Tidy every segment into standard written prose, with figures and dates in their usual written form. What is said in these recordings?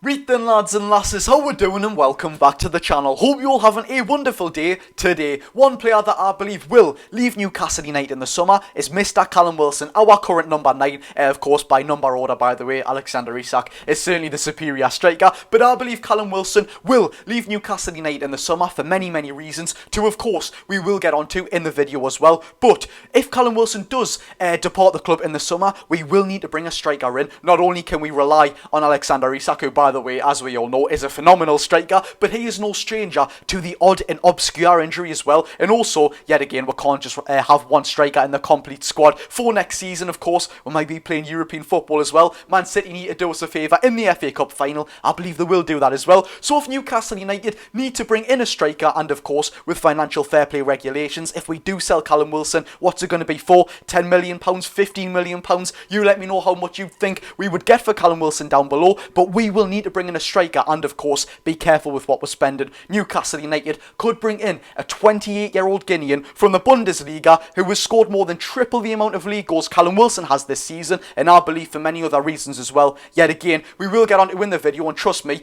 Right then, lads and lasses, how we're doing, and welcome back to the channel. Hope you're all having a wonderful day today. One player that I believe will leave Newcastle United in the summer is Mr. Callum Wilson, our current number 9. Of course, by number order, by the way, Alexander Isak is certainly the superior striker. But I believe Callum Wilson will leave Newcastle United in the summer for many, many reasons. Two, of course, we will get onto in the video as well. But if Callum Wilson does depart the club in the summer, we will need to bring a striker in. Not only can we rely on Alexander Isak, who, by the way, as we all know, is a phenomenal striker, but he is no stranger to the odd and obscure injury as well. And also, yet again, we can't just have one striker in the complete squad for next season. Of course, we might be playing European football as well. Man City need to do us a favour in the FA Cup final. I believe they will do that as well. So if Newcastle United need to bring in a striker, and of course, with financial fair play regulations, if we do sell Callum Wilson, what's it going to be for? £10 million, £15 million? You let me know how much you think we would get for Callum Wilson down below, but we will need to bring in a striker, and of course be careful with what we're spending. Newcastle United could bring in a 28-year-old Guinean from the Bundesliga who has scored more than triple the amount of league goals Callum Wilson has this season, and I believe for many other reasons as well. Yet again, we will get on to in the video, and trust me,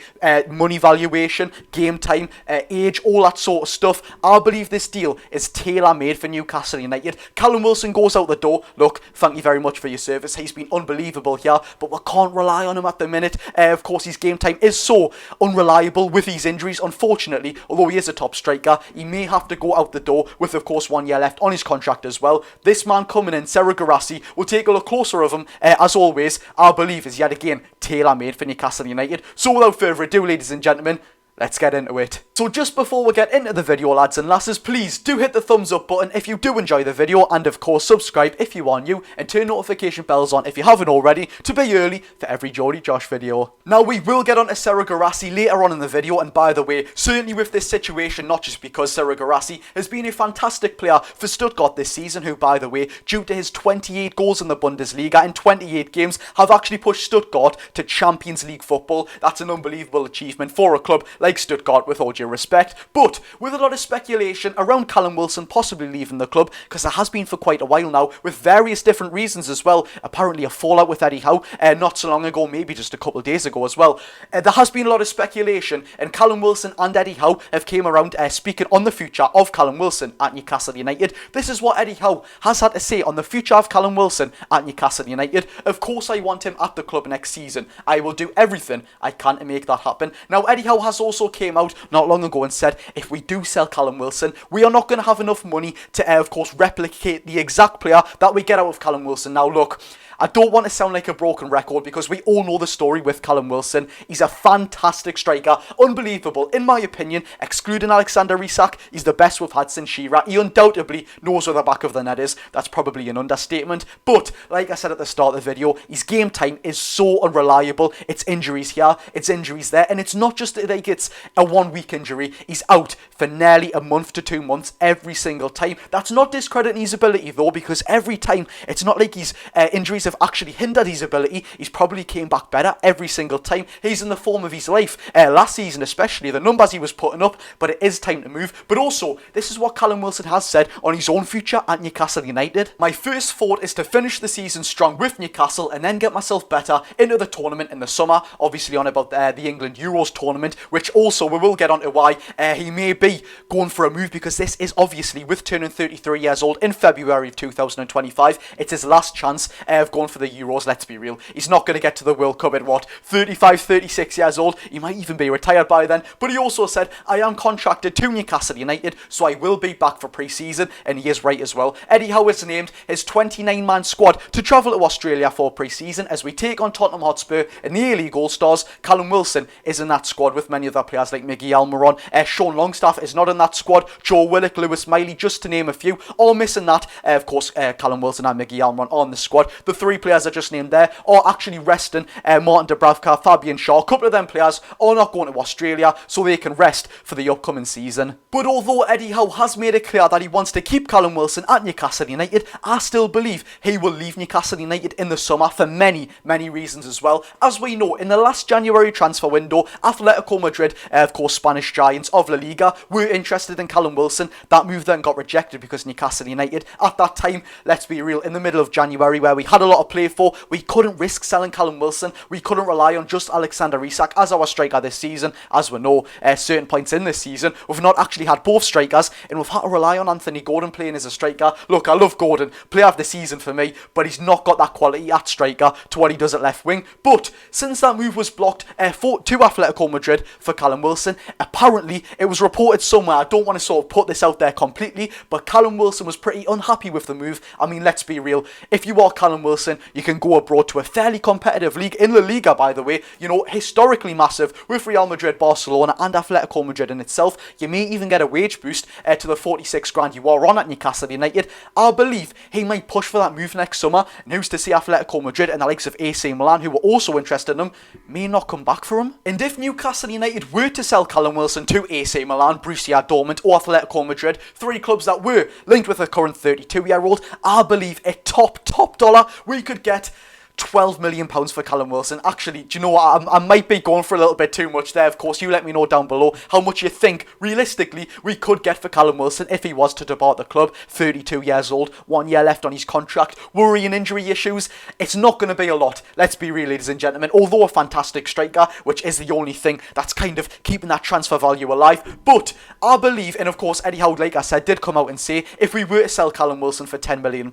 money valuation, game time, age, all that sort of stuff. I believe this deal is tailor-made for Newcastle United. Callum Wilson goes out the door. Look, thank you very much for your service. He's been unbelievable here, but we can't rely on him at the minute. Of course, his game time is so unreliable with these injuries. Unfortunately, although he is a top striker, he may have to go out the door with, of course, 1 year left on his contract as well. This man coming in, Serhou Guirassy, will take a look closer of him. As always, I believe is yet again tailor-made for Newcastle United. So without further ado, ladies and gentlemen, let's get into it. So just before we get into the video, lads and lasses, please do hit the thumbs up button if you do enjoy the video, and of course subscribe if you are new, and turn notification bells on if you haven't already to be early for every Geordie Josh video. Now we will get on to Serhou Guirassy later on in the video, and by the way, certainly with this situation, not just because Serhou Guirassy has been a fantastic player for Stuttgart this season, who by the way, due to his 28 goals in the Bundesliga in 28 games, have actually pushed Stuttgart to Champions League football. That's an unbelievable achievement for a club like Stuttgart, with all due respect. But with a lot of speculation around Callum Wilson possibly leaving the club, because there has been for quite a while now, with various different reasons as well. Apparently a fallout with Eddie Howe not so long ago, maybe just a couple of days ago as well. There has been a lot of speculation, and Callum Wilson and Eddie Howe have came around speaking on the future of Callum Wilson at Newcastle United. This is what Eddie Howe has had to say on the future of Callum Wilson at Newcastle United. Of course I want him at the club next season. I will do everything I can to make that happen. Now Eddie Howe has also came out not long ago and said if we do sell Callum Wilson, we are not going to have enough money to of course replicate the exact player that we get out of Callum Wilson. Now look, I don't want to sound like a broken record, because we all know the story with Callum Wilson. He's a fantastic striker, unbelievable in my opinion. Excluding Alexander Isak, he's the best we've had since Shearer. He undoubtedly knows where the back of the net is. That's probably an understatement, but like I said at the start of the video, his game time is so unreliable. It's injuries here, it's injuries there, and it's not just like it's a 1 week injury. He's out for nearly a month to 2 months every single time. That's not discrediting his ability though, because every time it's not like his injuries have actually hindered his ability. He's probably came back better every single time. He's in the form of his life. Last season especially, the numbers he was putting up, but it is time to move. But also, this is what Callum Wilson has said on his own future at Newcastle United. My first thought is to finish the season strong with Newcastle and then get myself better into the tournament in the summer. Obviously on about the England Euros tournament, which also we will get on to why he may be going for a move, because this is obviously, with turning 33 years old in February of 2025, it's his last chance of going for the Euros. Let's be real, he's not going to get to the World Cup at what, 35, 36 years old. He might even be retired by then. But he also said, I am contracted to Newcastle United, so I will be back for pre-season, and he is right as well. Eddie Howe has named his 29-man squad to travel to Australia for pre-season as we take on Tottenham Hotspur in the A-League All-Stars. Callum Wilson is in that squad with many other players like Miguel Almiron. Sean Longstaff is not in that squad. Joe Willock, Lewis Miley, just to name a few, all missing that. Of course, Callum Wilson and Miguel Almiron on the squad. The three players I just named there are actually resting. Martin Dubravka, Fabian Shaw, a couple of them players are not going to Australia, so they can rest for the upcoming season. But although Eddie Howe has made it clear that he wants to keep Callum Wilson at Newcastle United, I still believe he will leave Newcastle United in the summer for many, many reasons as well. As we know, in the last January transfer window, Atletico Madrid Madrid, of course Spanish giants of La Liga, were interested in Callum Wilson. That move then got rejected because Newcastle United, at that time, let's be real, in the middle of January where we had a lot to play for, we couldn't risk selling Callum Wilson. We couldn't rely on just Alexander Isak as our striker this season. As we know, certain points in this season, we've not actually had both strikers, and we've had to rely on Anthony Gordon playing as a striker. Look, I love Gordon, player of the season for me, but he's not got that quality at striker to what he does at left wing. But since that move was blocked to Atletico Madrid for Callum Wilson, apparently it was reported somewhere, I don't want to sort of put this out there completely, but Callum Wilson was pretty unhappy with the move. I mean, let's be real, if you are Callum Wilson, you can go abroad to a fairly competitive league, in La Liga by the way, you know, historically massive with Real Madrid, Barcelona and Atletico Madrid in itself. You may even get a wage boost to the 46 grand you are on at Newcastle United. I believe he might push for that move next summer, and who's to say Atletico Madrid and the likes of AC Milan, who were also interested in him, may not come back for him. And if Newcastle United were to sell Callum Wilson to AC Milan, Borussia Dortmund or Atletico Madrid, three clubs that were linked with the current 32-year-old, I believe a top dollar we could get £12 million for Callum Wilson. Actually, do you know what? I might be going for a little bit too much there. Of course, you let me know down below how much you think, realistically, we could get for Callum Wilson if he was to depart the club. 32 years old, 1 year left on his contract, worrying injury issues. It's not going to be a lot. Let's be real, ladies and gentlemen. Although a fantastic striker, which is the only thing that's kind of keeping that transfer value alive. But I believe, and of course, Eddie Howe, like I said, did come out and say, if we were to sell Callum Wilson for £10 million,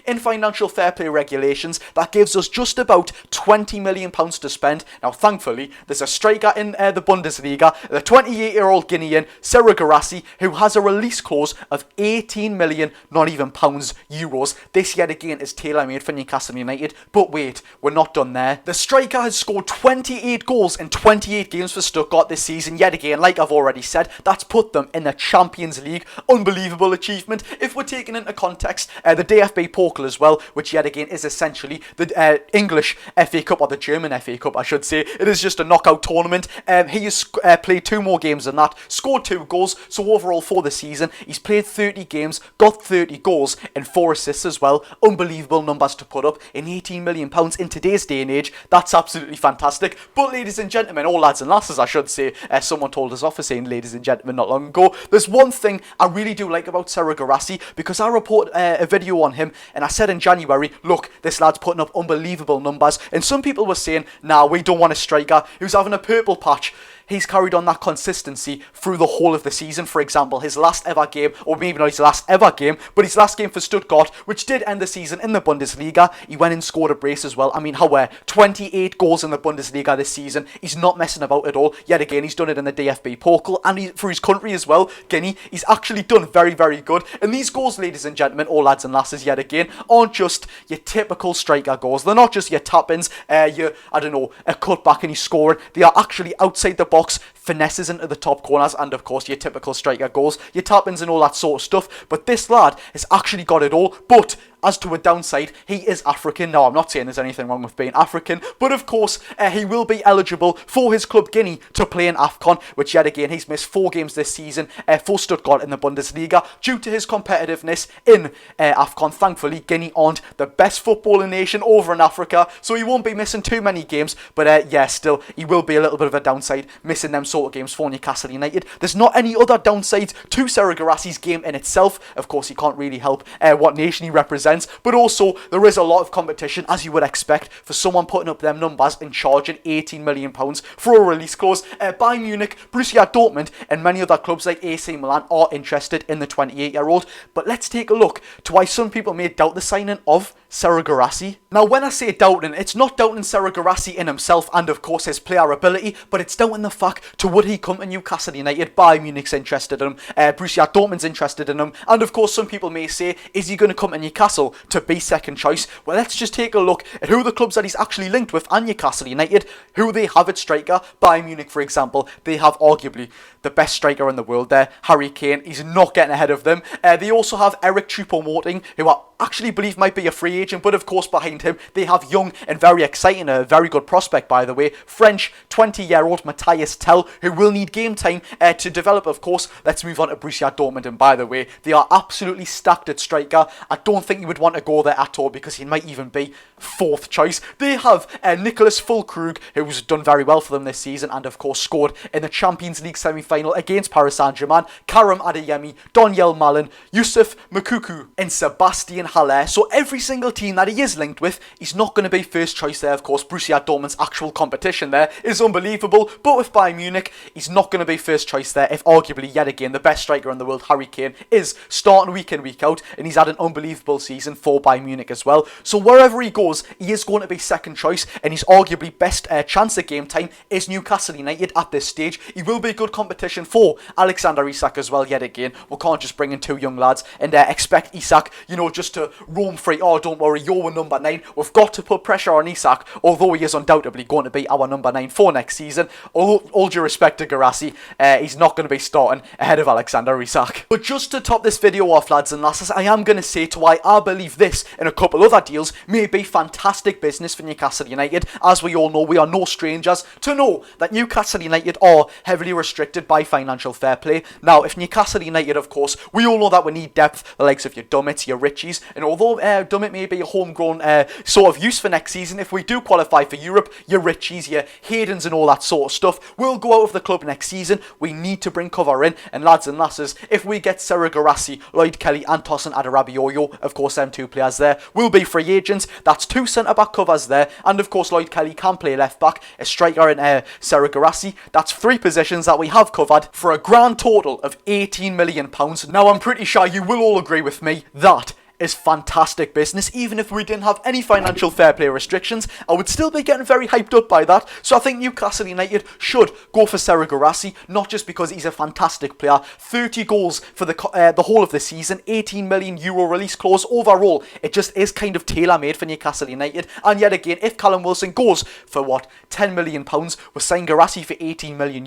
in financial fair play regulations, that gives us just about £20 million to spend. Now, thankfully, there's a striker in the Bundesliga, the 28-year-old Guinean, Serhou Guirassy, who has a release clause of 18 million, not even pounds, euros. This yet again is tailor-made for Newcastle United. But wait, we're not done there. The striker has scored 28 goals in 28 games for Stuttgart this season. Yet again, like I've already said, that's put them in the Champions League. Unbelievable achievement. If we're taking into context the DFB Pokal as well, which yet again is essentially the English FA Cup, or the German FA Cup I should say. It is just a knockout tournament. He has played 2 more games than that, scored 2 goals, so overall for the season he's played 30 games, got 30 goals and 4 assists as well. Unbelievable numbers to put up in £18 million in today's day and age. That's absolutely fantastic. But ladies and gentlemen, or lads and lasses I should say, someone told us off for saying ladies and gentlemen not long ago. There's one thing I really do like about Serhou Guirassy, because I reported a video on him and I said in January, look, this lad's putting up unbelievable numbers. And some people were saying, nah, we don't want a striker who's having a purple patch. He's carried on that consistency through the whole of the season. For example, his last ever game, or maybe not his last ever game, but his last game for Stuttgart, which did end the season in the Bundesliga, he went and scored a brace as well. I mean, 28 goals in the Bundesliga this season. He's not messing about at all. Yet again, he's done it in the DFB Pokal, and for his country as well, Guinea. He's actually done very, very good. And these goals, ladies and gentlemen, all lads and lasses, yet again, aren't just your typical striker goals. They're not just your tap-ins, a cutback and he's scoring. They are actually outside the box, finesses into the top corners, and of course your typical striker goals, your tap-ins and all that sort of stuff. But this lad has actually got it all. But as to a downside, he is African. Now, I'm not saying there's anything wrong with being African, but of course, he will be eligible for his club Guinea to play in AFCON, which yet again, he's missed 4 games this season for Stuttgart in the Bundesliga due to his competitiveness in AFCON. Thankfully, Guinea aren't the best footballing nation over in Africa, so he won't be missing too many games, but yeah, still, he will be a little bit of a downside, missing them sort of games for Newcastle United. There's not any other downsides to Serhou Guirassy's game in itself. Of course, he can't really help what nation he represents, but also there is a lot of competition, as you would expect, for someone putting up them numbers and charging £18 million for a release clause. Bayern Munich, Borussia Dortmund and many other clubs like AC Milan are interested in the 28-year-old. But let's take a look to why some people may doubt the signing of Serhou Guirassy. Now, when I say doubting, it's not doubting Serhou Guirassy in himself and of course his player ability, but it's doubting the fact to would he come to Newcastle United. Bayern Munich's interested in him, Borussia Dortmund's interested in him, and of course some people may say, is he going to come to Newcastle to be second choice? Well, let's just take a look at who the clubs that he's actually linked with and Newcastle United, who they have at striker. Bayern Munich, for example, they have arguably the best striker in the world there, Harry Kane. He's not getting ahead of them. They also have Eric Choupo-Moting, who actually believe might be a free agent, but of course behind him they have young and very exciting, a very good prospect by the way, French 20-year-old Matthias Tell, who will need game time to develop of course. Let's move on to Borussia Dortmund, and by the way, they are absolutely stacked at striker. I don't think you would want to go there at all because he might even be fourth choice. They have Nicholas Füllkrug, who's done very well for them this season and of course scored in the Champions League semi-final against Paris Saint-Germain, Karim Adeyemi, Donyell Malen, Yusuf Mukuku and Sebastian Haller. So every single team that he is linked with, he's not going to be first choice there. Of course, Borussia Dortmund's actual competition there is unbelievable, but with Bayern Munich, he's not going to be first choice there if arguably yet again the best striker in the world, Harry Kane, is starting week in week out, and he's had an unbelievable season for Bayern Munich as well. So wherever he goes, he is going to be second choice, and his arguably best chance at game time is Newcastle United at this stage. He will be good competition for Alexander Isak as well yet again. We can't just bring in two young lads and expect Isak, you know, just to roam free. Oh, don't worry, you're number 9. We've got to put pressure on Isak, although he is undoubtedly going to be our number 9 for next season. All due respect to Guirassy, he's not going to be starting ahead of Alexander Isak. But just to top this video off, lads and lasses, I am going to say to why I believe this and a couple other deals may be fantastic business for Newcastle United. As we all know, we are no strangers to know that Newcastle United are heavily restricted by financial fair play. Now, if Newcastle United, of course, we all know that we need depth, the likes of your Dummets, your Richies, and although Dummett may be a homegrown sort of use for next season, if we do qualify for Europe, your Richies, your Haydens and all that sort of stuff will go out of the club next season. We need to bring cover in, and lads and lasses, if we get Serhou Guirassy, Lloyd Kelly and Tosin Adarabioyo, of course them two players there will be free agents. That's 2 centre-back covers there, and of course Lloyd Kelly can play left-back, a striker in Serhou Guirassy. That's 3 positions that we have covered for a grand total of £18 million. Now I'm pretty sure you will all agree with me that is fantastic business. Even if we didn't have any financial fair play restrictions, I would still be getting very hyped up by that. So I think Newcastle United should go for Serhou Guirassy, not just because he's a fantastic player. 30 goals for the whole of the season, €18 million release clause overall. It just is kind of tailor-made for Newcastle United. And yet again, if Callum Wilson goes for what, £10 million, we're signing Guirassy for €18 million,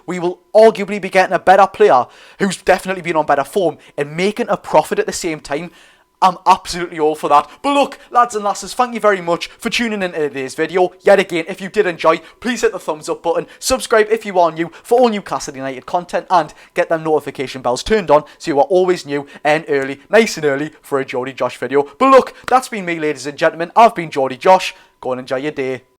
we will arguably be getting a better player who's definitely been on better form and making a profit at the same time. I'm absolutely all for that. But look, lads and lasses, thank you very much for tuning in to today's video. Yet again, if you did enjoy, please hit the thumbs up button. Subscribe if you are new for all Newcastle United content, and get them notification bells turned on so you are always new and early, nice and early for a Geordie Josh video. But look, that's been me, ladies and gentlemen. I've been Geordie Josh. Go and enjoy your day.